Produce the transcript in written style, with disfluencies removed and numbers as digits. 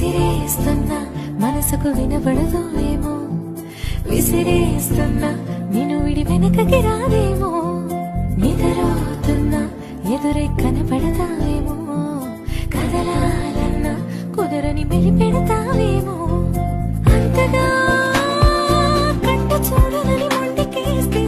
విసిరేస్తున్నా మనసుకు వినబడదో ఏమో, విసిరేస్తున్నా నేను విడి వెనకకి రాదేమో, నిద్రపోతున్నా ఎదురే కనపడతావేమో, కదలాలన్నా కుదరని మెలిపెడతావేమో, అంతగా కంట చూడనని మొండికేస్తే